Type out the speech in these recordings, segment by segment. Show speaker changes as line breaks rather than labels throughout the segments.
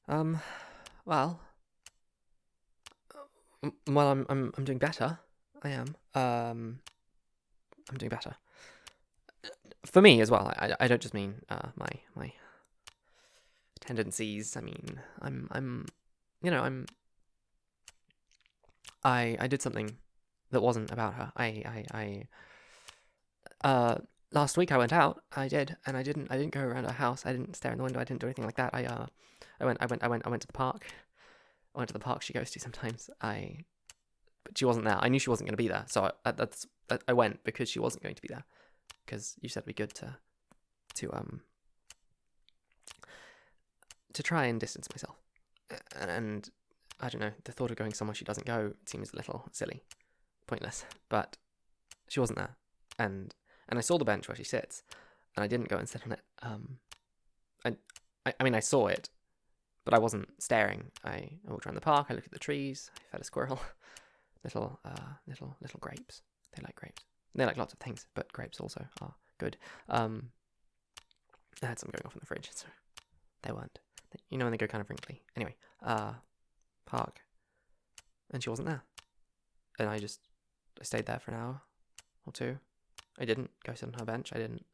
Um, well, well, I'm doing better. I am. I'm doing better. For me as well. I don't just mean my tendencies. I mean, you know, I did something that wasn't about her. Last week I went out. I did, and I didn't go around her house. I didn't stare in the window. I didn't do anything like that. I went to the park. I went to the park she goes to sometimes. But she wasn't there. I knew she wasn't going to be there, so I went because she wasn't going to be there. Because you said it'd be good to um to try and distance myself. And I don't know, the thought of going somewhere she doesn't go seems a little silly, pointless. But she wasn't there, and I saw the bench where she sits, and I didn't go and sit on it. I mean, I saw it, but I wasn't staring. I walked around the park. I looked at the trees. I fed a squirrel. Little grapes. They like grapes. They like lots of things, but grapes also are good. I had some going off in the fridge, so they weren't. You know when they go kind of wrinkly. Anyway, park, and she wasn't there, and I stayed there for an hour or two. I didn't go sit on her bench. I didn't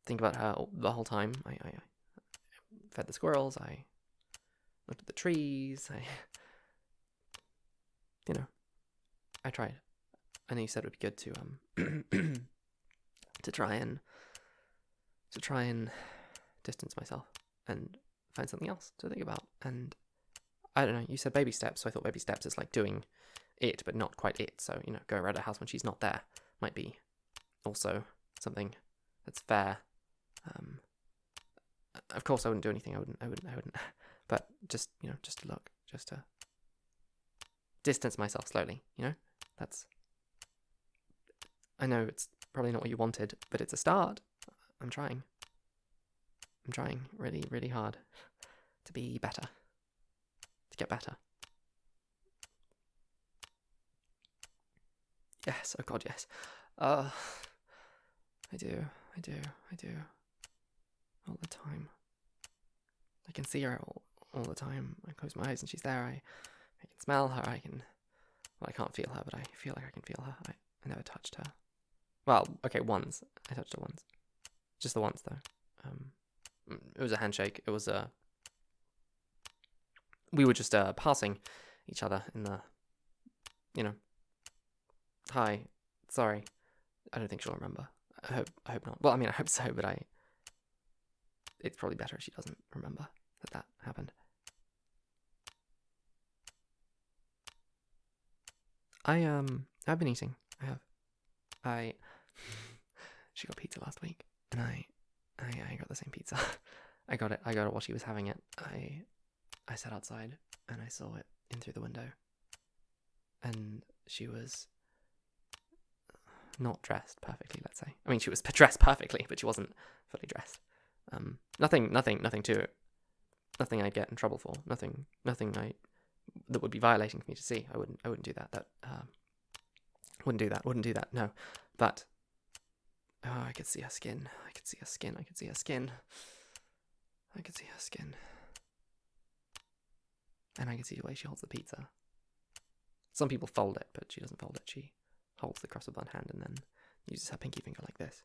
think about her the whole time. I fed the squirrels. I looked at the trees. You know, I tried. I know you said it would be good to to try and distance myself and find something else to think about. And I don't know. You said baby steps, so I thought baby steps is like doing it, but not quite it. So go around her house when she's not there might be also something that's fair. Of course, I wouldn't do anything. I wouldn't. But just just to look, just to distance myself slowly. That's. I know it's probably not what you wanted, but it's a start. I'm trying. I'm trying really, really hard to be better, to get better. Yes, oh God, yes. I do, all the time. I can see her all the time. I close my eyes and she's there. I can smell her. Well, I can't feel her, but I feel like I can feel her. I never touched her. Well, okay, once. I touched her once. Just the once, though. It was a handshake. It was we were just passing each other in the, hi, sorry. I don't think she'll remember. I hope not. Well, I mean, I hope so, but it's probably better if she doesn't remember that happened. I've been eating. I have. She got pizza last week, and I got the same pizza. I got it while she was having it. I sat outside and I saw it in through the window, and she was not dressed perfectly. Let's say. I mean, she was dressed perfectly, but she wasn't fully dressed. Nothing to it. Nothing I'd get in trouble for. Nothing that would be violating for me to see. I wouldn't do that. Wouldn't do that. No, but I could see her skin. I could see her skin. And I can see the way she holds the pizza. Some people fold it, but she doesn't fold it. She holds the crust with one hand and then uses her pinky finger like this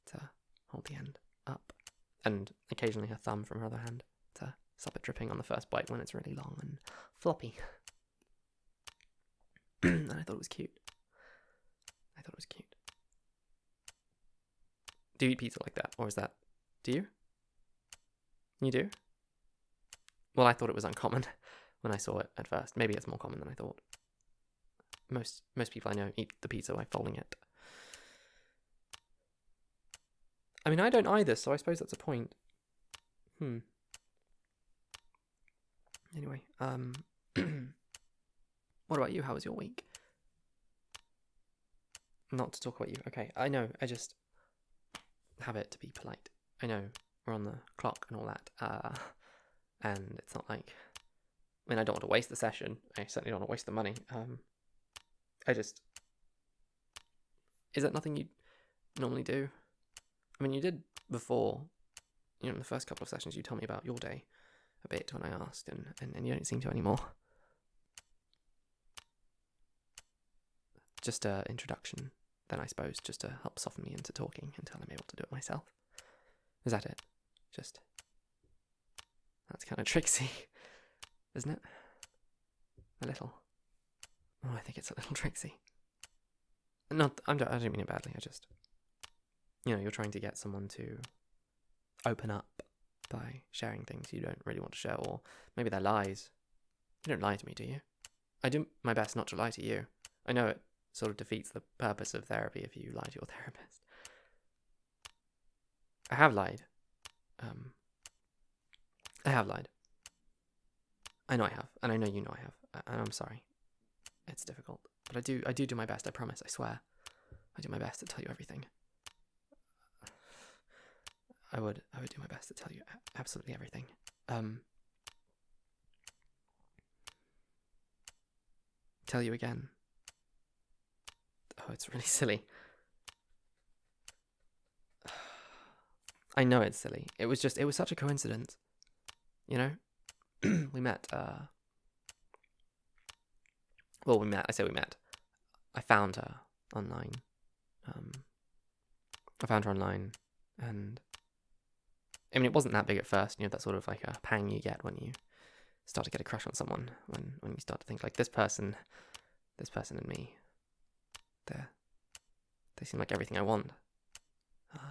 to hold the end up. And occasionally her thumb from her other hand to stop it dripping on the first bite when it's really long and floppy. And I thought it was cute. Do you eat pizza like that? Or is that... Do you? You do? Well, I thought it was uncommon when I saw it at first. Maybe it's more common than I thought. Most people I know eat the pizza by folding it. I mean, I don't either, so I suppose that's a point. Anyway, what about you? How was your week? Not to talk about you. Okay, I know. I just have it to be polite. I know we're on the clock and all that. And it's not like... I mean, I don't want to waste the session. I certainly don't want to waste the money. Is that nothing you normally do? I mean, you did before, in the first couple of sessions you told me about your day. a bit when I asked, and you don't seem to anymore. Just an introduction, then I suppose, just to help soften me into talking until I'm able to do it myself. Is that it? Just... That's kind of tricksy, isn't it? A little. Oh, I think it's a little tricksy. I don't mean it badly, I just... you're trying to get someone to open up by sharing things you don't really want to share, or maybe they're lies. You don't lie to me, do you? I do my best not to lie to you. I know it sort of defeats the purpose of therapy if you lie to your therapist. I have lied. I have lied. I know I have, and I know you know I have, and I'm sorry. It's difficult, but I do my best, I promise, I swear. I do my best to tell you everything. I would do my best to tell you absolutely everything. Tell you again. Oh, it's really silly. I know it's silly. It was such a coincidence. We met, I met. I found her online. And I mean, it wasn't that big at first, that sort of like a pang you get when you start to get a crush on someone, when you start to think like, this person and me, they seem like everything I want. And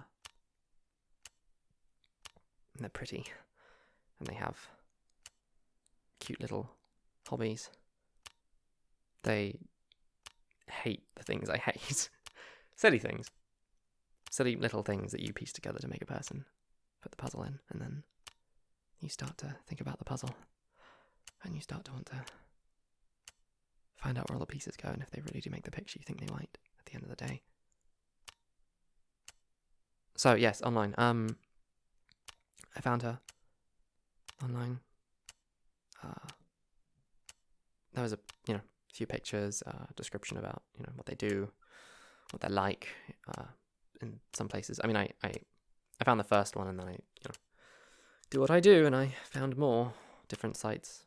they're pretty, and they have cute little hobbies. They hate the things I hate. Silly things. Silly little things that you piece together to make a person. Put the puzzle in, and then you start to think about the puzzle. And you start to want to find out where all the pieces go, and if they really do make the picture you think they might at the end of the day. So, yes, online. I found her online. There was a few pictures, description about what they do, what they're like, in some places. I mean, I found the first one, and then I do what I do, and I found more different sites.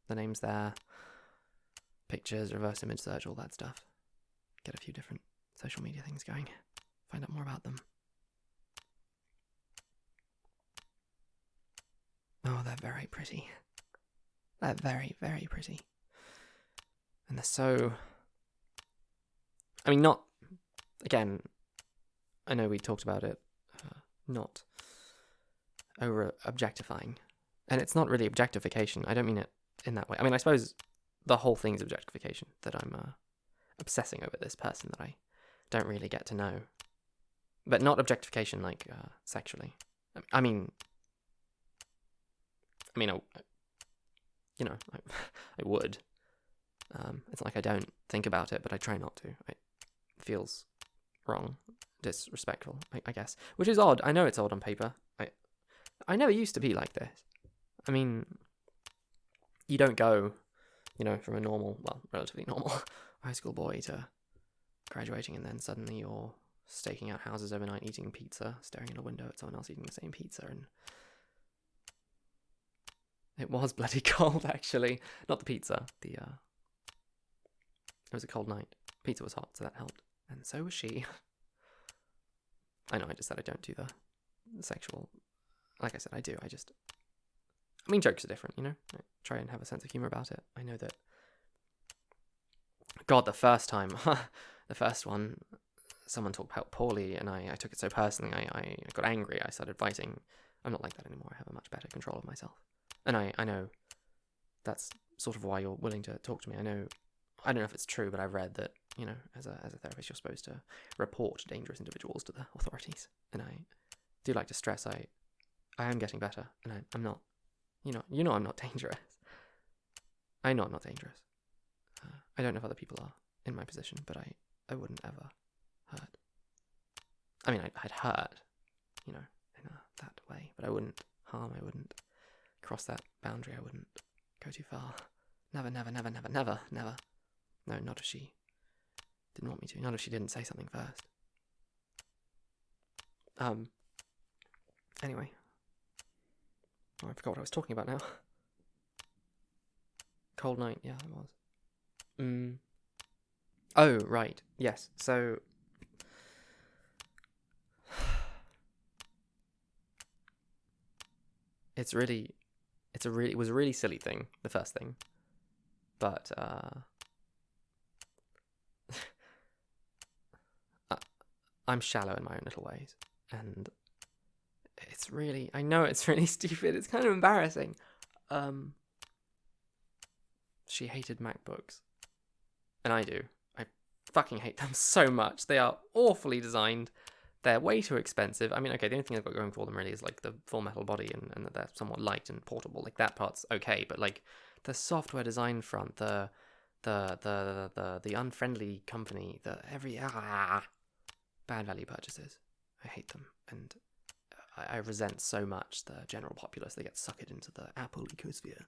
The names there, pictures, reverse image search, all that stuff. Get a few different social media things going. Find out more about them. Oh, they're very pretty. They're very, very pretty. And they're so... I mean, not... Again, I know we talked about it, not over-objectifying. And it's not really objectification. I don't mean it in that way. I mean, I suppose the whole thing's objectification, that I'm obsessing over this person that I don't really get to know. But not objectification like sexually. I would. It's not like I don't think about it, but I try not to. It feels wrong, disrespectful, I guess. Which is odd. I know it's odd on paper. I never used to be like this. I mean, you don't go, from a normal, well, relatively normal high school boy to graduating, and then suddenly you're staking out houses overnight, eating pizza, staring in a window at someone else eating the same pizza, and it was bloody cold, actually. Not the pizza, it was a cold night. Pizza was hot, so that helped. And so was she. I know, I just said I don't do the sexual... Like I said, I do. I mean, jokes are different, I try and have a sense of humour about it. I know that... God, the first one, someone talked about poorly, and I took it so personally. I got angry. I started fighting. I'm not like that anymore. I have a much better control of myself. And I know that's sort of why you're willing to talk to me. I don't know if it's true, but I've read that, as a therapist, you're supposed to report dangerous individuals to the authorities. And I do like to stress I am getting better, and I'm not, I'm not dangerous. I know I'm not dangerous. I don't know if other people are in my position, but I wouldn't ever hurt. I mean, I'd hurt, in that way, but I wouldn't harm, I wouldn't cross that boundary, I wouldn't go too far. Never, never, never, never, never, never. No, not if she didn't want me to. Not if she didn't say something first. Anyway. Oh, I forgot what I was talking about now. cold night. Yeah, it was. Oh, right. Yes. So it was a really silly thing, the first thing. But I'm shallow in my own little ways. And I know it's really stupid. It's kind of embarrassing. She hated MacBooks. And I do. I fucking hate them so much. They are awfully designed. They're way too expensive. I mean, okay, the only thing they've got going for them really is like the full metal body and that they're somewhat light and portable. Like that part's okay, but like the software design front, the unfriendly company, bad value purchases. I hate them, and I resent so much the general populace. They get suckered into the Apple ecosphere.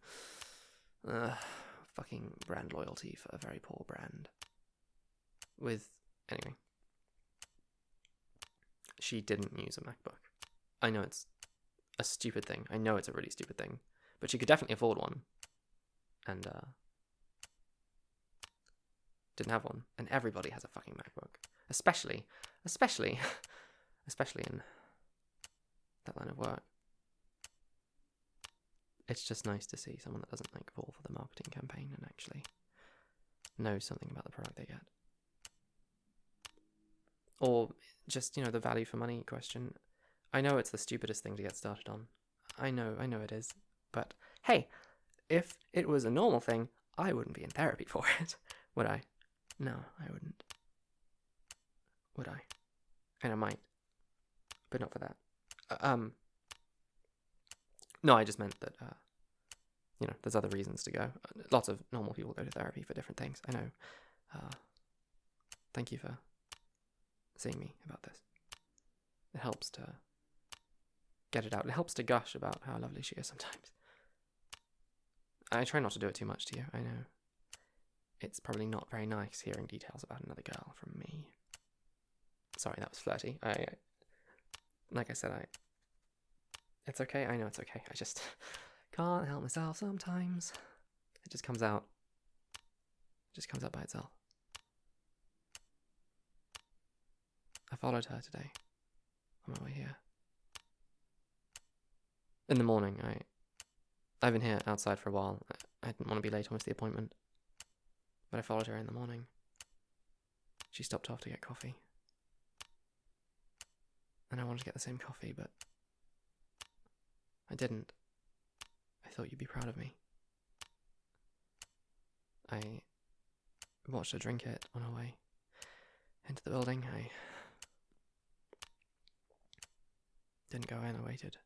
Fucking brand loyalty for a very poor brand. Anyway. She didn't use a MacBook. I know it's a stupid thing. I know it's a really stupid thing. But she could definitely afford one. And didn't have one. And everybody has a fucking MacBook. Especially in that line of work. It's just nice to see someone that doesn't like fall for the marketing campaign and actually knows something about the product they get. Or just, the value for money question. I know it's the stupidest thing to get started on. I know it is. But hey, if it was a normal thing, I wouldn't be in therapy for it. Would I? No, I wouldn't. Would I? And I might. But not for that. No, I just meant that, there's other reasons to go. Lots of normal people go to therapy for different things. I know. Thank you for seeing me about this. It helps to get it out. It helps to gush about how lovely she is sometimes. I try not to do it too much to you. I know it's probably not very nice hearing details about another girl from me. Sorry, that was flirty. Like I said, it's okay. I know it's okay. I just can't help myself sometimes. It just comes out. It just comes out by itself. I followed her today on my way here. In the morning, I've been here outside for a while. I didn't want to be late. I went to the appointment. But I followed her in the morning. She stopped off to get coffee. And I wanted to get the same coffee, but I didn't. I thought you'd be proud of me. I watched her drink it on her way into the building. I didn't go in, I waited.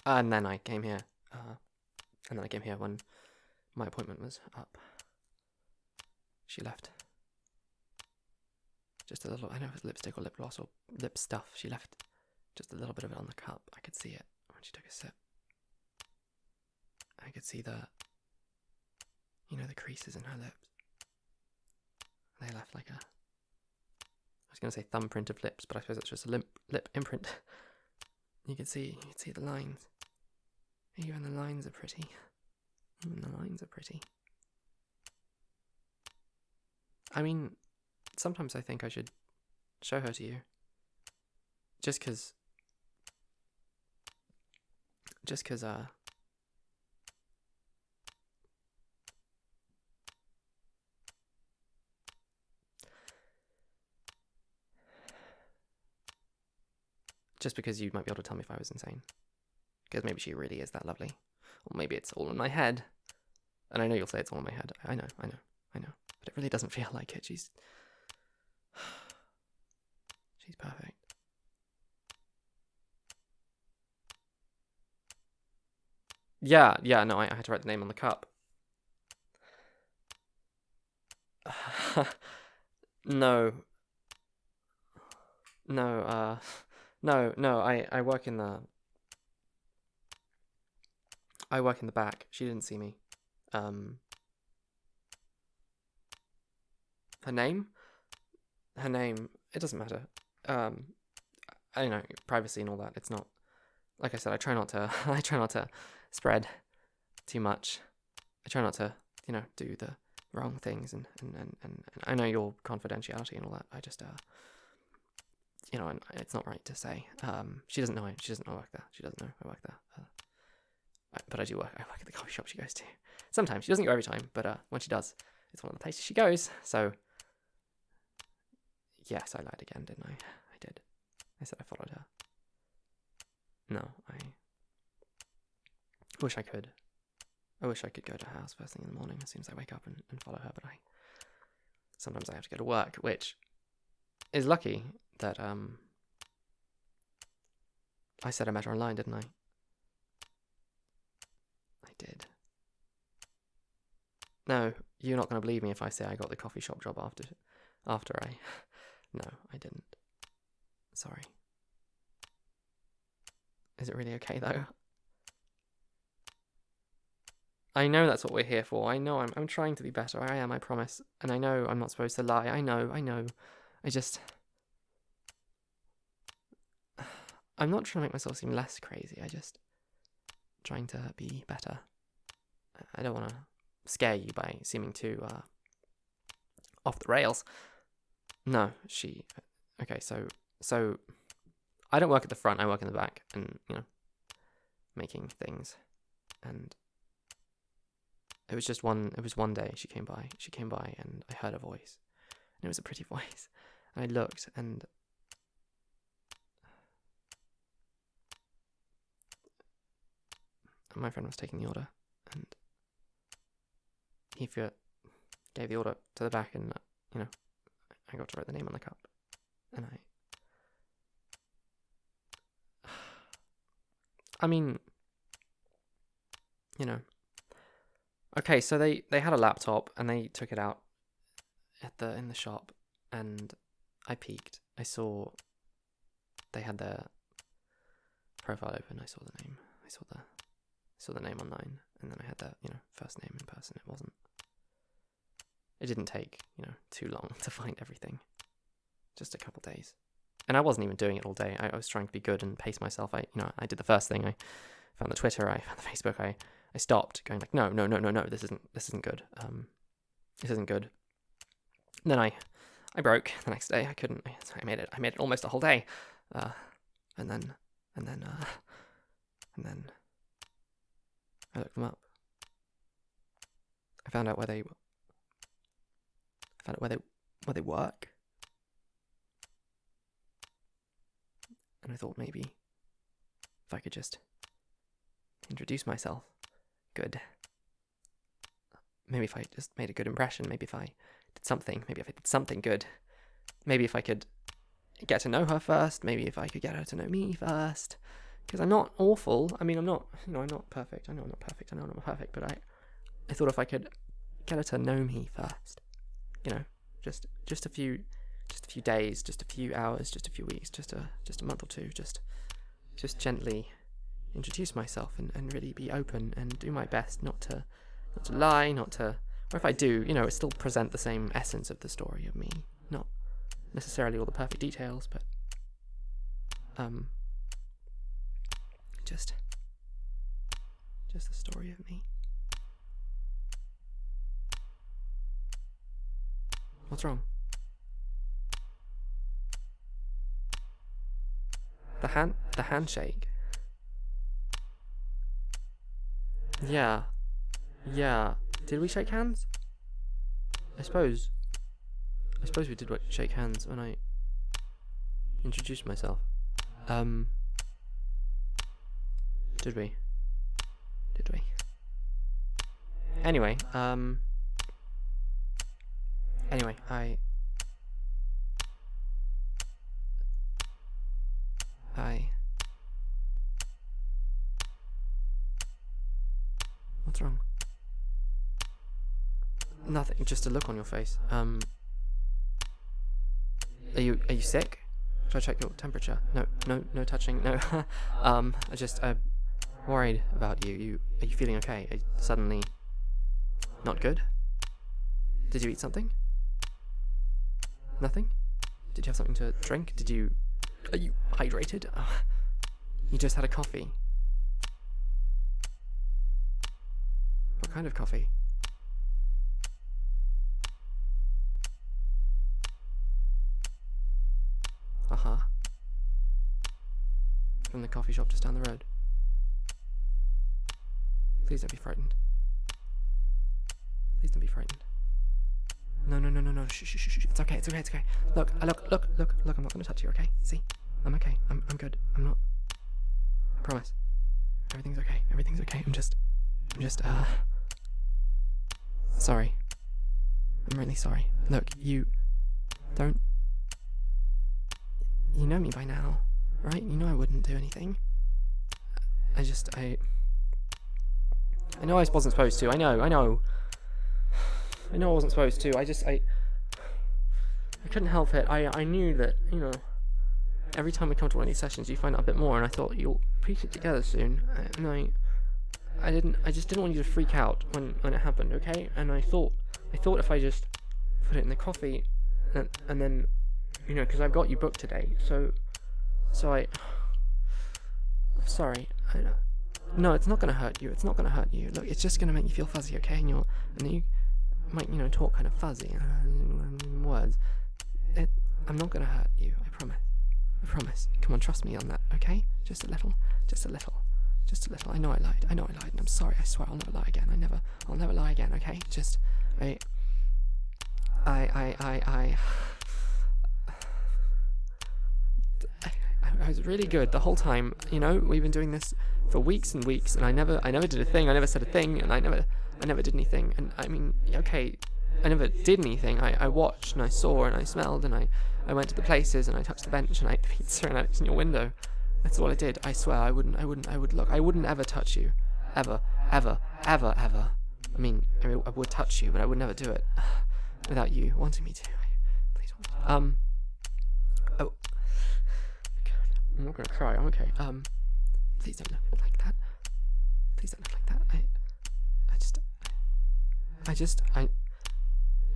And then I came here. When my appointment was up. She left. Just a little, I don't know if it's lipstick or lip gloss or lip stuff. She left just a little bit of it on the cup. I could see it when she took a sip. I could see the creases in her lips. They left like I was going to say thumbprint of lips, but I suppose it's just a lip imprint. You could see the lines. Even the lines are pretty. I mean, sometimes I think I should show her to you. Just cause you might be able to tell me if I was insane. Because maybe she really is that lovely. Or maybe it's all in my head. And I know you'll say it's all in my head. I know. But it really doesn't feel like it. She's perfect. Yeah, no, I had to write the name on the cup. No, I work in the back. She didn't see me. Her name, it doesn't matter. I don't know, privacy and all that. It's not, like I said, I try not to spread too much. I try not to do the wrong things, and I know your confidentiality and all that. I just and it's not right to say. She doesn't know I work there. She doesn't know I work there. But I do work. I work at the coffee shop she goes to. Sometimes she doesn't go every time, but when she does, it's one of the places she goes. So yes, I lied again, didn't I? I did. I said I followed her. No, I wish I could. I wish I could go to her house first thing in the morning as soon as I wake up and follow her, but sometimes I have to go to work, which is lucky that I said I met her online, didn't I? I did. No, you're not going to believe me if I say I got the coffee shop job after I... No, I didn't. Sorry. Is it really okay, though? I know that's what we're here for. I know I'm trying to be better. I am, I promise. And I know I'm not supposed to lie. I know. I just... I'm not trying to make myself seem less crazy. I just... trying to be better. I don't want to scare you by seeming too off the rails. No, she... Okay, so I don't work at the front. I work in the back and, making things. And it was one day she came by. She came by and I heard her voice. And it was a pretty voice. And I looked and... my friend was taking the order, and he gave the order to the back, and I got to write the name on the cup, and I mean, okay, so they had a laptop and they took it out in the shop, and I peeked. I saw they had their profile open. I saw the name. I saw the name online, and then I had their, first name in person. It didn't take, too long to find everything. Just a couple days. And I wasn't even doing it all day. I was trying to be good and pace myself. I did the first thing. I found the Twitter, I found the Facebook. I stopped going like, no, this isn't good. This isn't good. And then I broke the next day. I couldn't. I made it almost a whole day. And then I looked them up. I found out where they work. And I thought maybe if I could just introduce myself, good. Maybe if I just made a good impression, maybe if I did something good, maybe if I could get to know her first, maybe if I could get her to know me first. Because I'm not awful. I mean, I'm not perfect. I know I'm not perfect, but I thought if I could get her to know me first, just a few days, just a few hours, just a few weeks, just a month or two, just gently introduce myself and really be open and do my best not to lie, or if I do, still present the same essence of the story of me, not necessarily all the perfect details, but just the story of me. What's wrong? The handshake. Yeah. Did we shake hands? I suppose we did shake hands when I introduced myself. Did we? Anyway, what's wrong? Nothing, just a look on your face. Are you sick? Should I check your temperature? No touching, no. I'm worried about you. Are you feeling okay? Are you suddenly not good? Did you eat something? Nothing? Did you have something to drink? Are you hydrated? Oh, you just had a coffee. What kind of coffee? Uh-huh. From the coffee shop just down the road. Please don't be frightened. Please don't be frightened. No. Shh. It's okay. Look, I'm not gonna touch you, okay? See? I'm okay. I'm good. I'm not. I promise. Everything's okay. I'm just, sorry. I'm really sorry. Look, you don't. You know me by now, right? You know I wouldn't do anything. I know I wasn't supposed to. I know I wasn't supposed to. I couldn't help it. I knew that, every time we come to one of these sessions, you find out a bit more, and I thought you'll piece it together soon. And I just didn't want you to freak out when it happened, okay? And I thought if I just put it in the coffee, and then, because I've got you booked today, so I'm sorry. No, it's not gonna hurt you. Look, it's just gonna make you feel fuzzy, okay? And you might, talk kind of fuzzy words. I'm not gonna hurt you. I promise. Come on, trust me on that, okay? Just a little. I know I lied, and I'm sorry. I swear I'll never lie again. I'll never lie again, okay? Just, I was really good the whole time. We've been doing this for weeks and weeks, and I never did a thing. I never said a thing, and I never did anything. And I mean, okay, I never did anything. I watched and I saw and I smelled and I went to the places and I touched the bench and I ate the pizza and I looked in your window. That's all I did. I swear I wouldn't ever touch you, ever. I mean, I would touch you, but I would never do it without you wanting me to. Please don't. Oh. I'm not gonna cry. I'm okay. Please don't look like that.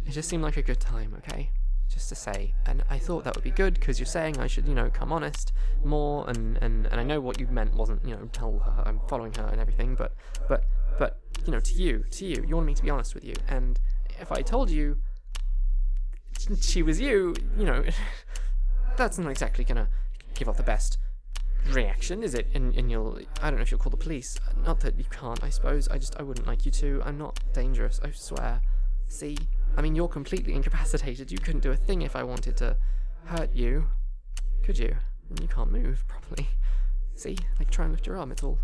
It just seemed like a good time, okay? Just to say, and I thought that would be good because you're saying I should, come honest more, and I know what you meant wasn't, tell her I'm following her and everything, but to you wanted me to be honest with you, and if I told you she was you, that's not exactly gonna give off the best reaction, is it? And I don't know if you'll call the police. Not that you can't, I suppose. I wouldn't like you to. I'm not dangerous, I swear. See? I mean, you're completely incapacitated. You couldn't do a thing if I wanted to hurt you. Could you? And you can't move properly. See? Like, try and lift your arm. It's all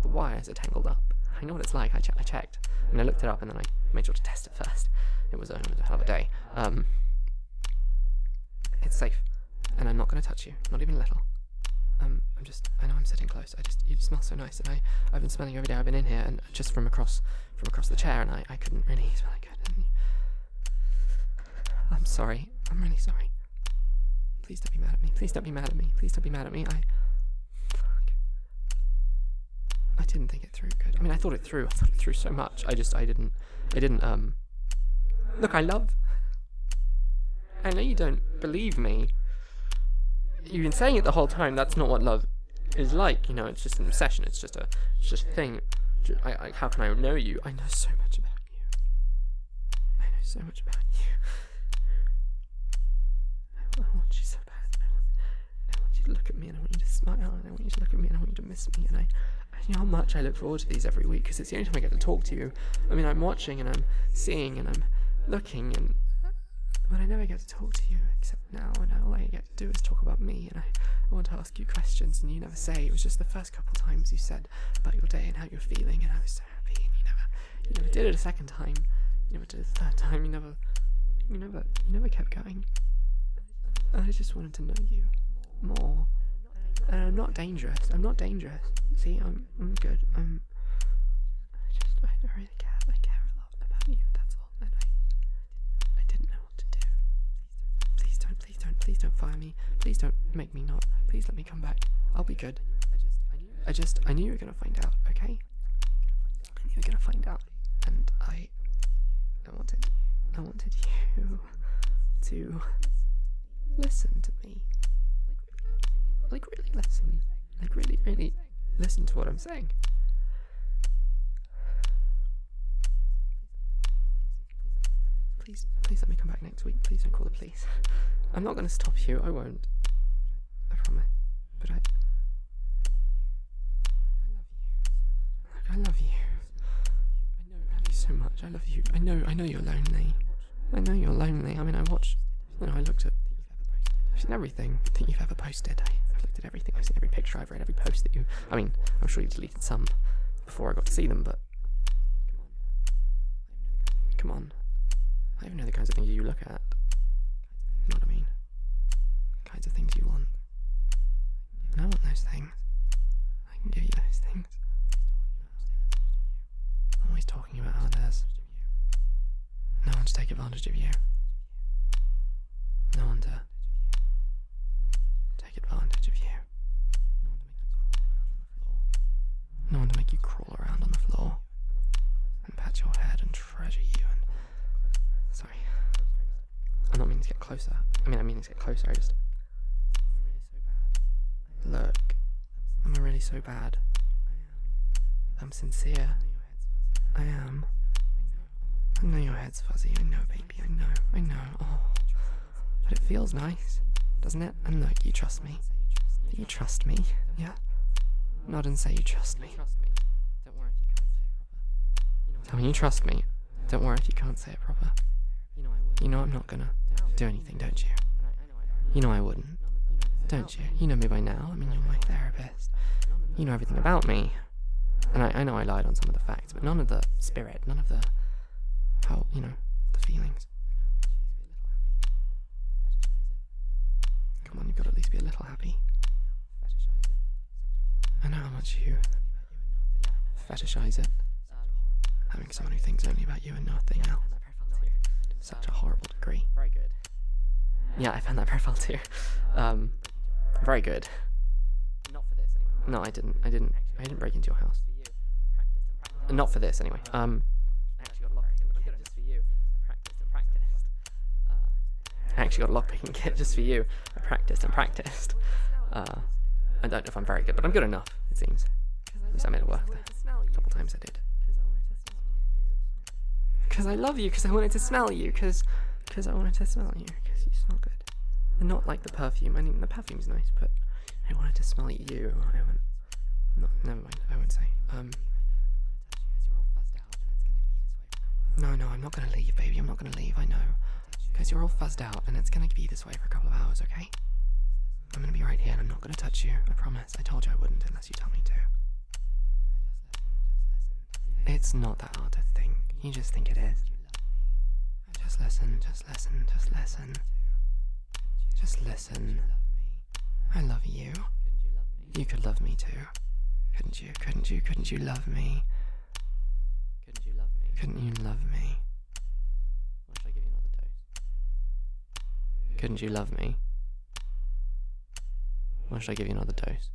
the wires are tangled up. I know what it's like. I checked. And I looked it up and then I made sure to test it first. It was a hell of a day. It's safe. And I'm not going to touch you. Not even a little. I know I'm sitting close. You smell so nice, and I've been smelling you every day I've been in here, and just from across the chair, and I couldn't really smell it good. And I'm sorry. I'm really sorry. Please don't be mad at me. I didn't think it through good. I mean, I thought it through so much. I didn't. Look, I know you don't believe me. You've been saying it the whole time. That's not what love is like. It's just an obsession. It's just a thing. How can I know you? I know so much about you. I want you so bad. I want you to look at me, and I want you to smile, and I want you to look at me, and I want you to miss me. And you know how much I look forward to these every week, because it's the only time I get to talk to you. I mean, I'm watching, and I'm seeing, and I'm looking, but I never get to talk to you except now, and all I get to do is talk about me, and I want to ask you questions, and you never say. It was just the first couple times you said about your day and how you're feeling, and I was so happy, and you never did it a second time, you never did it a third time, you never kept going. And I just wanted to know you more, and I'm not dangerous. See, I'm good. I don't really care. I care a lot about you. That's all, and I didn't know what to do. Please don't fire me. Please don't make me not. Please let me come back. I'll be good. I knew you were gonna find out, okay? I knew you were gonna find out. And I wanted you to listen to me. Like really listen. Like really listen to what I'm saying. Please let me come back next week. Please don't call the police. I'm not going to stop you. I won't. I promise. But I love you. I love you so much. I love you. I know you're lonely. I know you're lonely. I mean, I watched, I looked at, I've seen everything that you've ever posted. I've looked at everything. I've seen every picture. I've read every post that you, I mean, I'm sure you deleted some before I got to see them, but come on. I even know the kinds of things you look at. You know what I mean? The kinds of things you want. And I want those things. I can give you those things. I'm always talking about how there's no one to take advantage of you. No one to take advantage of you. No one to make you crawl around on the floor and pat your head and treasure you and... Sorry. I'm not meaning to get closer. I mean to get closer, I just... Look. Am I really so bad? I'm sincere. I am. I know your head's fuzzy. I know, baby. I know. Oh. But it feels nice, doesn't it? And look, you trust me. Do you trust me? Yeah? Nod and say you trust me. Tell me you trust me. Don't worry if you can't say it proper. You know I'm not gonna do anything, don't you? You know I wouldn't. Don't you? You know me by now. I mean, you're my therapist. You know everything about me. And I know I lied on some of the facts, but none of the spirit, none of the... how, the feelings. Come on, you've got to at least be a little happy. I know how much you fetishize it. Having someone who thinks only about you and nothing else. Such a horrible degree. Very good. Yeah, I found that profile too. Very good. Not for this anyway. No, I didn't break into your house. Not for this anyway. I actually got a lockpicking kit just for you. I practiced and practiced. I don't know if I'm very good, but I'm good enough, it seems. At least I made it work there. A couple times I did. Because I love you, because I wanted to smell you, because I wanted to smell you, because you smell good. And not like the perfume. I mean, the perfume's nice, but I wanted to smell you. No, never mind. I won't say. No, I'm not gonna leave, baby. I'm not gonna leave. I know. Because you're all fuzzed out, and it's gonna be this way for a couple of hours, okay? I'm gonna be right here, and I'm not gonna touch you. I promise. I told you I wouldn't unless you tell me to. It's not that hard to think. You just think it is. Just listen. Just listen. I love you. You could love me too. Couldn't you? Couldn't you love me? Couldn't you love me? Or should I give you another dose? Couldn't you love me? Or should I give you another dose?